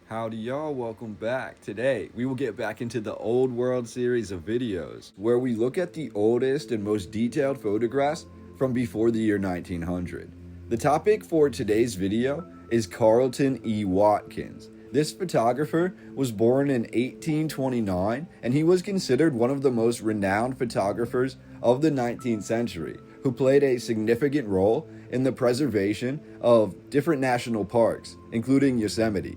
Howdy y'all, welcome back. Today, we will get back into the Old World series of videos, where we look at the oldest and most detailed photographs from before the year 1900. The topic for today's video is Carleton E. Watkins. This photographer was born in 1829, and he was considered one of the most renowned photographers of the 19th century, who played a significant role in the preservation of different national parks, including Yosemite.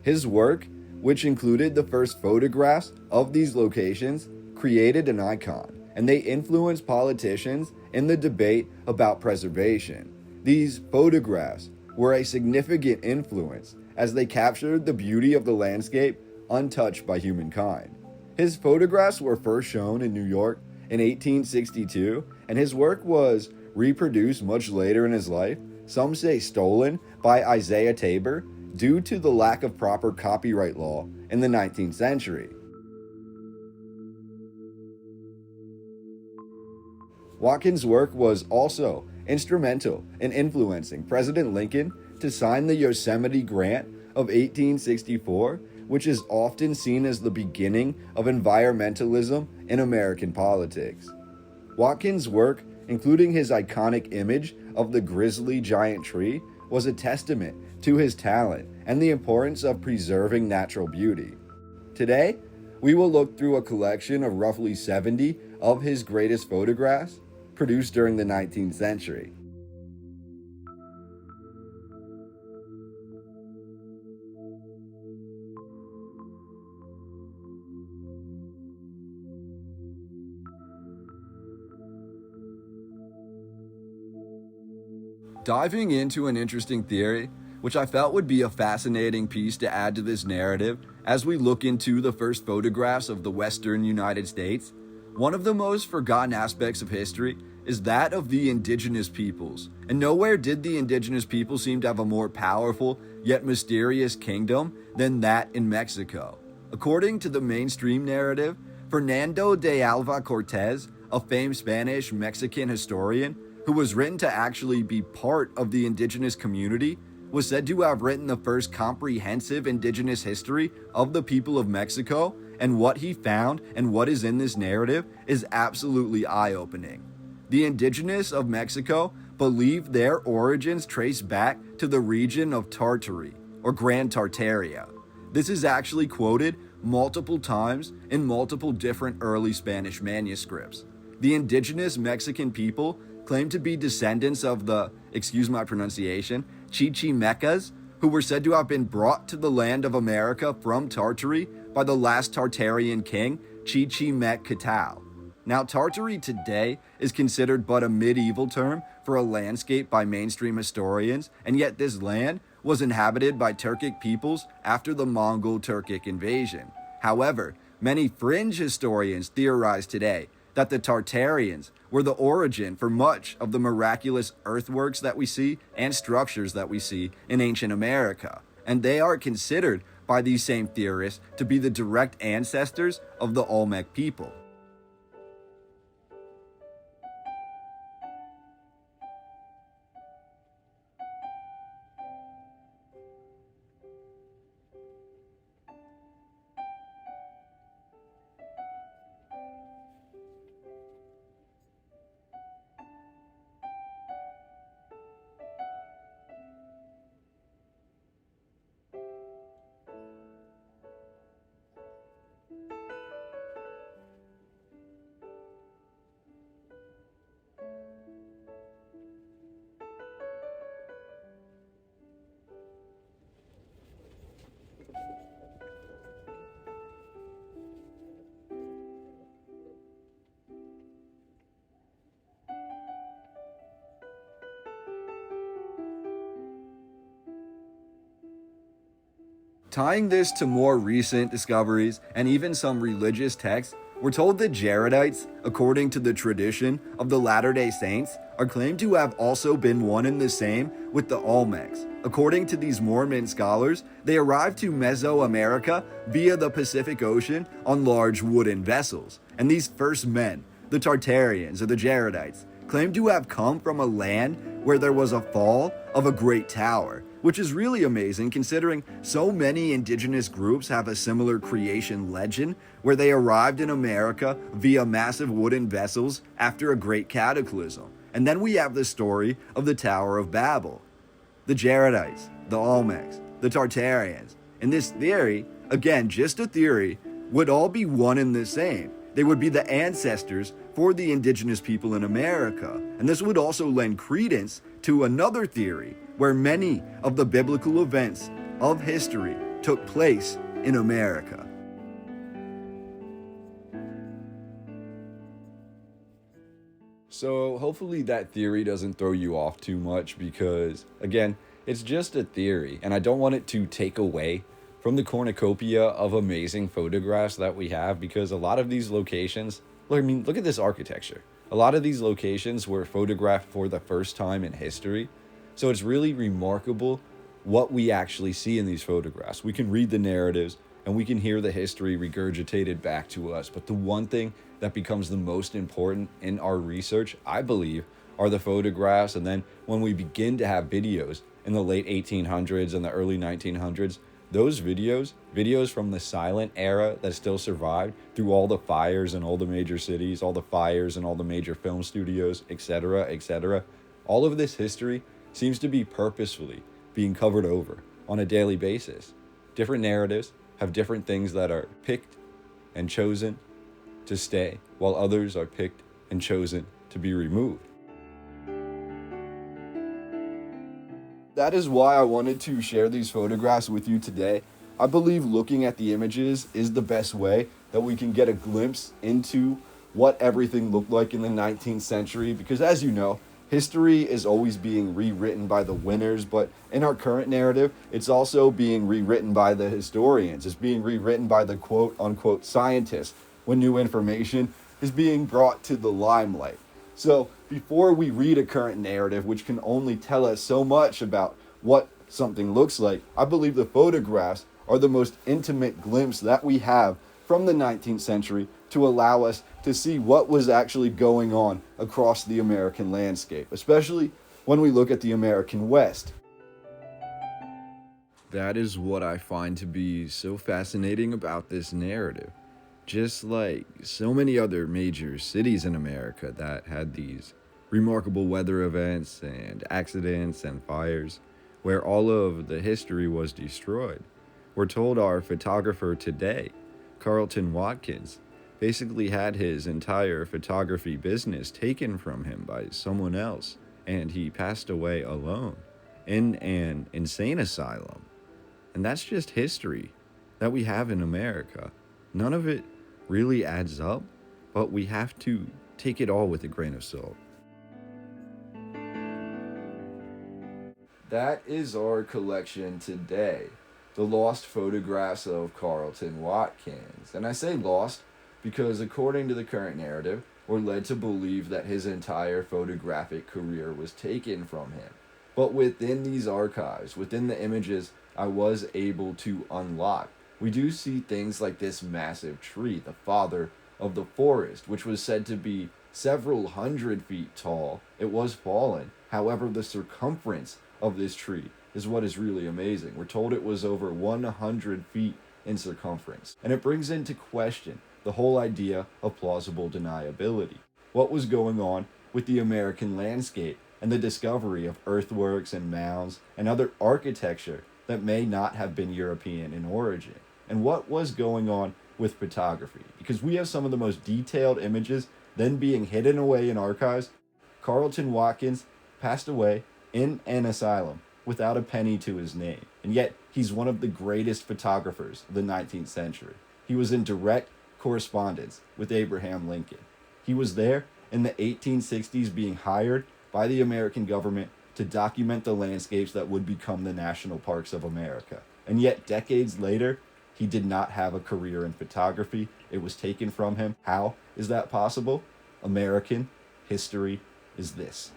His work, which included the first photographs of these locations, created an icon, and they influenced politicians in the debate about preservation. These photographs were a significant influence as they captured the beauty of the landscape untouched by humankind. His photographs were first shown in New York in 1862, and his work was reproduced much later in his life, some say stolen by Isaiah Tabor, due to the lack of proper copyright law in the 19th century. Watkins' work was also instrumental in influencing President Lincoln to sign the Yosemite Grant of 1864, which is often seen as the beginning of environmentalism in American politics. Watkins' work, including his iconic image of the grizzly giant tree, was a testament to his talent and the importance of preserving natural beauty. Today, we will look through a collection of roughly 70 of his greatest photographs produced during the 19th century. Diving into an interesting theory, which I felt would be a fascinating piece to add to this narrative as we look into the first photographs of the Western United States, one of the most forgotten aspects of history is that of the indigenous peoples. And nowhere did the indigenous people seem to have a more powerful yet mysterious kingdom than that in Mexico. According to the mainstream narrative, Fernando de Alva Cortés, a famed Spanish Mexican historian, who was written to actually be part of the indigenous community, was said to have written the first comprehensive indigenous history of the people of Mexico, and what he found and what is in this narrative is absolutely eye-opening. The indigenous of Mexico believe their origins trace back to the region of Tartary, or Grand Tartaria. This is actually quoted multiple times in multiple different early Spanish manuscripts. The indigenous Mexican people claim to be descendants of the, excuse my pronunciation, Chichimecas, who were said to have been brought to the land of America from Tartary by the last Tartarian king, Chichimecas. Now, Tartary today is considered but a medieval term for a landscape by mainstream historians, and yet this land was inhabited by Turkic peoples after the Mongol-Turkic invasion. However, many fringe historians theorize today that the Tartarians were the origin for much of the miraculous earthworks that we see and structures that we see in ancient America, and they are considered by these same theorists to be the direct ancestors of the Olmec people. Tying this to more recent discoveries and even some religious texts, we're told that Jaredites, according to the tradition of the Latter-day Saints, are claimed to have also been one and the same with the Olmecs. According to these Mormon scholars, they arrived to Mesoamerica via the Pacific Ocean on large wooden vessels, and these first men, the Tartarians or the Jaredites, claim to have come from a land where there was a fall of a great tower, which is really amazing considering so many indigenous groups have a similar creation legend where they arrived in America via massive wooden vessels after a great cataclysm. And then we have the story of the Tower of Babel, the Jaredites, the Olmecs, the Tartarians. And this theory, again, just a theory, would all be one and the same. They would be the ancestors for the indigenous people in America. And this would also lend credence to another theory where many of the biblical events of history took place in America. So hopefully that theory doesn't throw you off too much because, again, it's just a theory, and I don't want it to take away from the cornucopia of amazing photographs that we have, because a lot of these locations, look at this architecture. A lot of these locations were photographed for the first time in history, so it's really remarkable what we actually see in these photographs. We can read the narratives, and we can hear the history regurgitated back to us, but the one thing that becomes the most important in our research, I believe, are the photographs. And then when we begin to have videos in the late 1800s and the early 1900s, those videos from the silent era that still survived through all the fires in all the major cities, all the fires in all the major film studios, etc., all of this history seems to be purposefully being covered over on a daily basis. Different narratives have different things that are picked and chosen to stay, while others are picked and chosen to be removed. That is why I wanted to share these photographs with you today. I believe looking at the images is the best way that we can get a glimpse into what everything looked like in the 19th century, because as you know, history is always being rewritten by the winners, but in our current narrative, it's also being rewritten by the historians. It's being rewritten by the quote-unquote scientists when new information is being brought to the limelight. So before we read a current narrative, which can only tell us so much about what something looks like, I believe the photographs are the most intimate glimpse that we have from the 19th century to allow us to see what was actually going on across the American landscape, especially when we look at the American West. That is what I find to be so fascinating about this narrative. Just like so many other major cities in America that had these remarkable weather events and accidents and fires, where all of the history was destroyed, we're told our photographer today, Carleton Watkins, basically had his entire photography business taken from him by someone else, and he passed away alone in an insane asylum. And that's just history that we have in America. None of it really adds up, but we have to take it all with a grain of salt. That is our collection today, the lost photographs of Carleton Watkins. And I say lost because according to the current narrative, we're led to believe that his entire photographic career was taken from him. But within these archives, within the images I was able to unlock, we do see things like this massive tree, the father of the forest, which was said to be several hundred feet tall. It was fallen. However, the circumference of this tree is what is really amazing. We're told it was over 100 feet in circumference. And it brings into question the whole idea of plausible deniability. What was going on with the American landscape and the discovery of earthworks and mounds and other architecture that may not have been European in origin? And what was going on with photography? Because we have some of the most detailed images then being hidden away in archives. Carleton Watkins passed away in an asylum without a penny to his name. And yet, he's one of the greatest photographers of the 19th century. He was in direct correspondence with Abraham Lincoln. He was there in the 1860s being hired by the American government to document the landscapes that would become the national parks of America. And yet, decades later, he did not have a career in photography. It was taken from him. How is that possible? American history is this.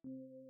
you.